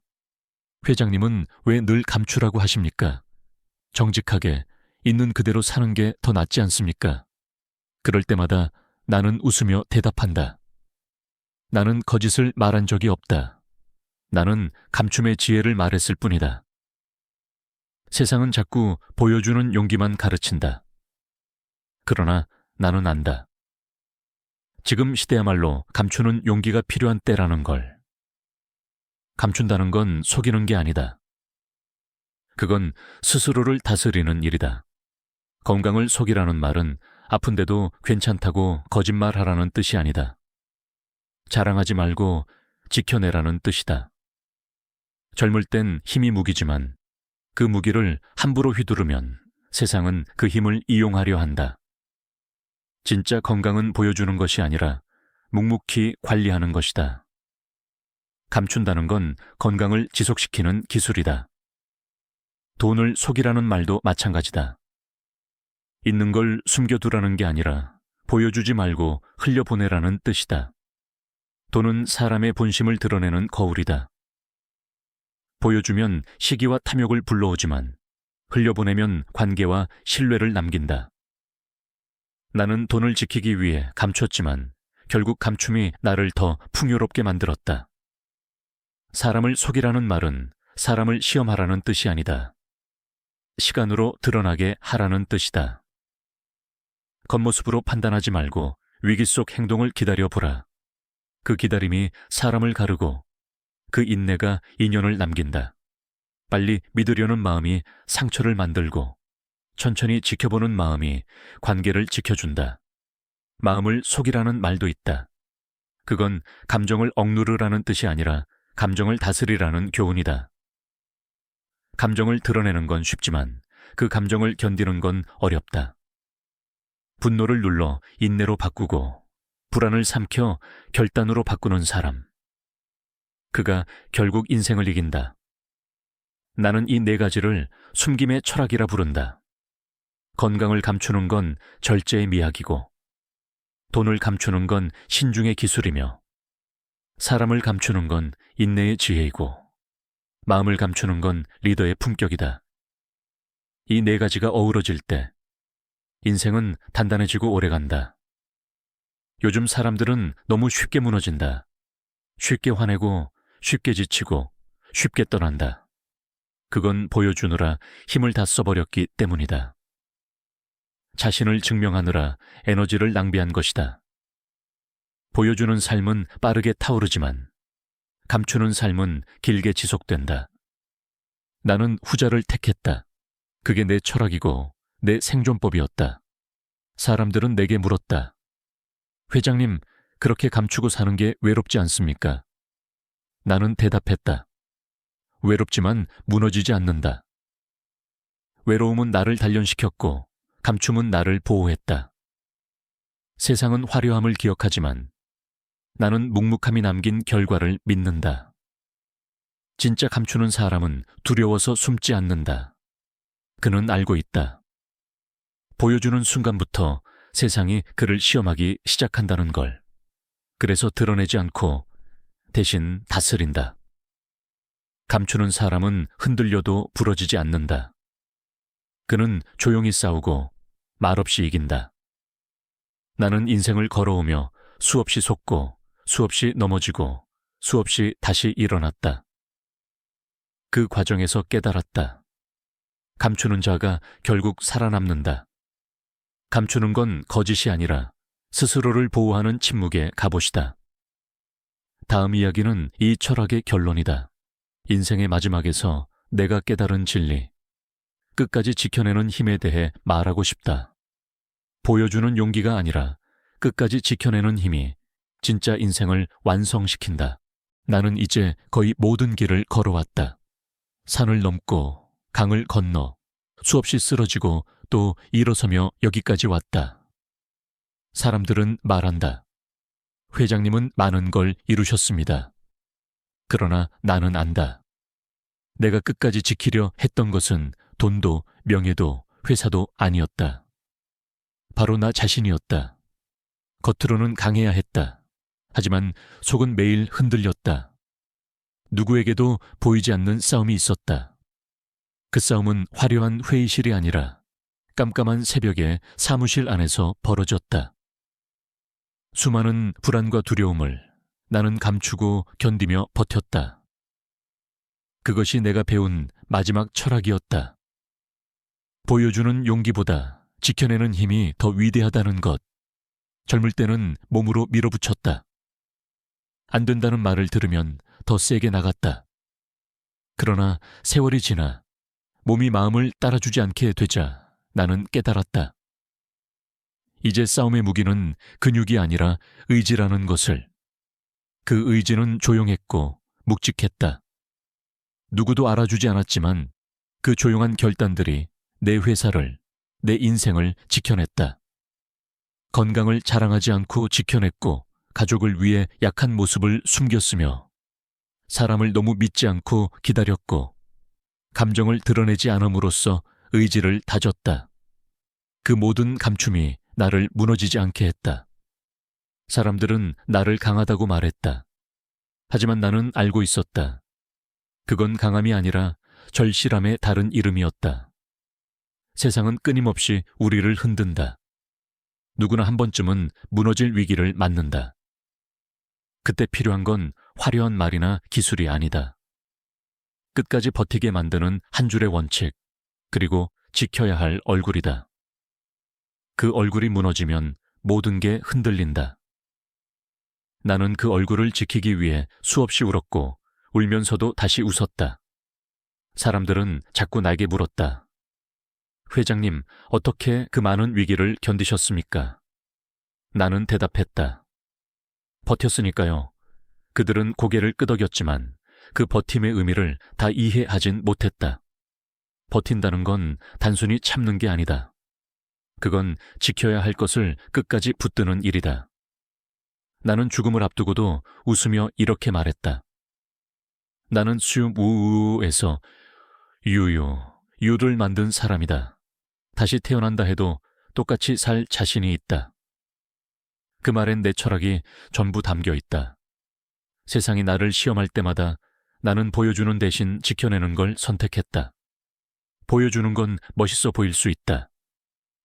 회장님은 왜 늘 감추라고 하십니까? 정직하게 있는 그대로 사는 게 더 낫지 않습니까? 그럴 때마다 나는 웃으며 대답한다. 나는 거짓을 말한 적이 없다. 나는 감춤의 지혜를 말했을 뿐이다. 세상은 자꾸 보여주는 용기만 가르친다. 그러나 나는 안다. 지금 시대야말로 감추는 용기가 필요한 때라는 걸. 감춘다는 건 속이는 게 아니다. 그건 스스로를 다스리는 일이다. 건강을 속이라는 말은 아픈데도 괜찮다고 거짓말하라는 뜻이 아니다. 자랑하지 말고 지켜내라는 뜻이다. 젊을 땐 힘이 무기지만 그 무기를 함부로 휘두르면 세상은 그 힘을 이용하려 한다. 진짜 건강은 보여주는 것이 아니라 묵묵히 관리하는 것이다. 감춘다는 건 건강을 지속시키는 기술이다. 돈을 속이라는 말도 마찬가지다. 있는 걸 숨겨두라는 게 아니라 보여주지 말고 흘려보내라는 뜻이다. 돈은 사람의 본심을 드러내는 거울이다. 보여주면 시기와 탐욕을 불러오지만 흘려보내면 관계와 신뢰를 남긴다. 나는 돈을 지키기 위해 감췄지만 결국 감춤이 나를 더 풍요롭게 만들었다. 사람을 속이라는 말은 사람을 시험하라는 뜻이 아니다. 시간으로 드러나게 하라는 뜻이다. 겉모습으로 판단하지 말고 위기 속 행동을 기다려보라. 그 기다림이 사람을 가르고 그 인내가 인연을 남긴다. 빨리 믿으려는 마음이 상처를 만들고 천천히 지켜보는 마음이 관계를 지켜준다. 마음을 속이라는 말도 있다. 그건 감정을 억누르라는 뜻이 아니라 감정을 다스리라는 교훈이다. 감정을 드러내는 건 쉽지만 그 감정을 견디는 건 어렵다. 분노를 눌러 인내로 바꾸고 불안을 삼켜 결단으로 바꾸는 사람. 그가 결국 인생을 이긴다. 나는 이 네 가지를 숨김의 철학이라 부른다. 건강을 감추는 건 절제의 미학이고, 돈을 감추는 건 신중의 기술이며, 사람을 감추는 건 인내의 지혜이고, 마음을 감추는 건 리더의 품격이다. 이 네 가지가 어우러질 때 인생은 단단해지고 오래간다. 요즘 사람들은 너무 쉽게 무너진다. 쉽게 화내고 쉽게 지치고 쉽게 떠난다. 그건 보여주느라 힘을 다 써버렸기 때문이다. 자신을 증명하느라 에너지를 낭비한 것이다. 보여주는 삶은 빠르게 타오르지만 감추는 삶은 길게 지속된다. 나는 후자를 택했다. 그게 내 철학이고 내 생존법이었다. 사람들은 내게 물었다. 회장님, 그렇게 감추고 사는 게 외롭지 않습니까? 나는 대답했다. 외롭지만 무너지지 않는다. 외로움은 나를 단련시켰고 감춤은 나를 보호했다. 세상은 화려함을 기억하지만 나는 묵묵함이 남긴 결과를 믿는다. 진짜 감추는 사람은 두려워서 숨지 않는다. 그는 알고 있다. 보여주는 순간부터 세상이 그를 시험하기 시작한다는 걸. 그래서 드러내지 않고 대신 다스린다. 감추는 사람은 흔들려도 부러지지 않는다. 그는 조용히 싸우고 말없이 이긴다. 나는 인생을 걸어오며 수없이 속고 수없이 넘어지고 수없이 다시 일어났다. 그 과정에서 깨달았다. 감추는 자가 결국 살아남는다. 감추는 건 거짓이 아니라 스스로를 보호하는 침묵의 갑옷이다. 다음 이야기는 이 철학의 결론이다. 인생의 마지막에서 내가 깨달은 진리, 끝까지 지켜내는 힘에 대해 말하고 싶다. 보여주는 용기가 아니라 끝까지 지켜내는 힘이 진짜 인생을 완성시킨다. 나는 이제 거의 모든 길을 걸어왔다. 산을 넘고 강을 건너 수없이 쓰러지고 또 일어서며 여기까지 왔다. 사람들은 말한다. 회장님은 많은 걸 이루셨습니다. 그러나 나는 안다. 내가 끝까지 지키려 했던 것은 돈도 명예도 회사도 아니었다. 바로 나 자신이었다. 겉으로는 강해야 했다. 하지만 속은 매일 흔들렸다. 누구에게도 보이지 않는 싸움이 있었다. 그 싸움은 화려한 회의실이 아니라 깜깜한 새벽에 사무실 안에서 벌어졌다. 수많은 불안과 두려움을 나는 감추고 견디며 버텼다. 그것이 내가 배운 마지막 철학이었다. 보여주는 용기보다 지켜내는 힘이 더 위대하다는 것. 젊을 때는 몸으로 밀어붙였다. 안 된다는 말을 들으면 더 세게 나갔다. 그러나 세월이 지나 몸이 마음을 따라주지 않게 되자 나는 깨달았다. 이제 싸움의 무기는 근육이 아니라 의지라는 것을. 그 의지는 조용했고 묵직했다. 누구도 알아주지 않았지만 그 조용한 결단들이 내 회사를, 내 인생을 지켜냈다. 건강을 자랑하지 않고 지켜냈고 가족을 위해 약한 모습을 숨겼으며 사람을 너무 믿지 않고 기다렸고 감정을 드러내지 않음으로써 의지를 다졌다. 그 모든 감춤이 나를 무너지지 않게 했다. 사람들은 나를 강하다고 말했다. 하지만 나는 알고 있었다. 그건 강함이 아니라 절실함의 다른 이름이었다. 세상은 끊임없이 우리를 흔든다. 누구나 한 번쯤은 무너질 위기를 맞는다. 그때 필요한 건 화려한 말이나 기술이 아니다. 끝까지 버티게 만드는 한 줄의 원칙, 그리고 지켜야 할 얼굴이다. 그 얼굴이 무너지면 모든 게 흔들린다. 나는 그 얼굴을 지키기 위해 수없이 울었고 울면서도 다시 웃었다. 사람들은 자꾸 나에게 물었다. 회장님, 어떻게 그 많은 위기를 견디셨습니까? 나는 대답했다. 버텼으니까요. 그들은 고개를 끄덕였지만 그 버팀의 의미를 다 이해하진 못했다. 버틴다는 건 단순히 참는 게 아니다. 그건 지켜야 할 것을 끝까지 붙드는 일이다. 나는 죽음을 앞두고도 웃으며 이렇게 말했다. 나는 수염 우우에서 유를 만든 사람이다. 다시 태어난다 해도 똑같이 살 자신이 있다. 그 말엔 내 철학이 전부 담겨 있다. 세상이 나를 시험할 때마다 나는 보여주는 대신 지켜내는 걸 선택했다. 보여주는 건 멋있어 보일 수 있다.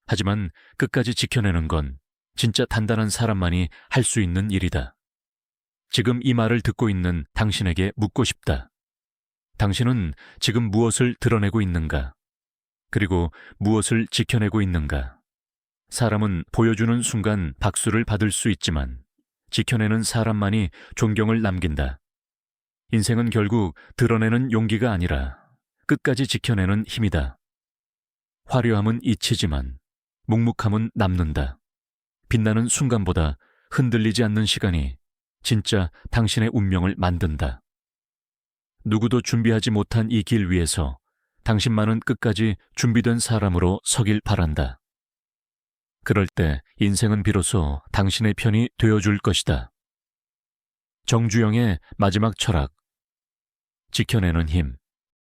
하지만 끝까지 지켜내는 건 진짜 단단한 사람만이 할 수 있는 일이다. 지금 이 말을 듣고 있는 당신에게 묻고 싶다. 당신은 지금 무엇을 드러내고 있는가? 그리고 무엇을 지켜내고 있는가? 사람은 보여주는 순간 박수를 받을 수 있지만 지켜내는 사람만이 존경을 남긴다. 인생은 결국 드러내는 용기가 아니라 끝까지 지켜내는 힘이다. 화려함은 잊히지만 묵묵함은 남는다. 빛나는 순간보다 흔들리지 않는 시간이 진짜 당신의 운명을 만든다. 누구도 준비하지 못한 이 길 위에서 당신만은 끝까지 준비된 사람으로 서길 바란다. 그럴 때 인생은 비로소 당신의 편이 되어줄 것이다. 정주영의 마지막 철학. 지켜내는 힘.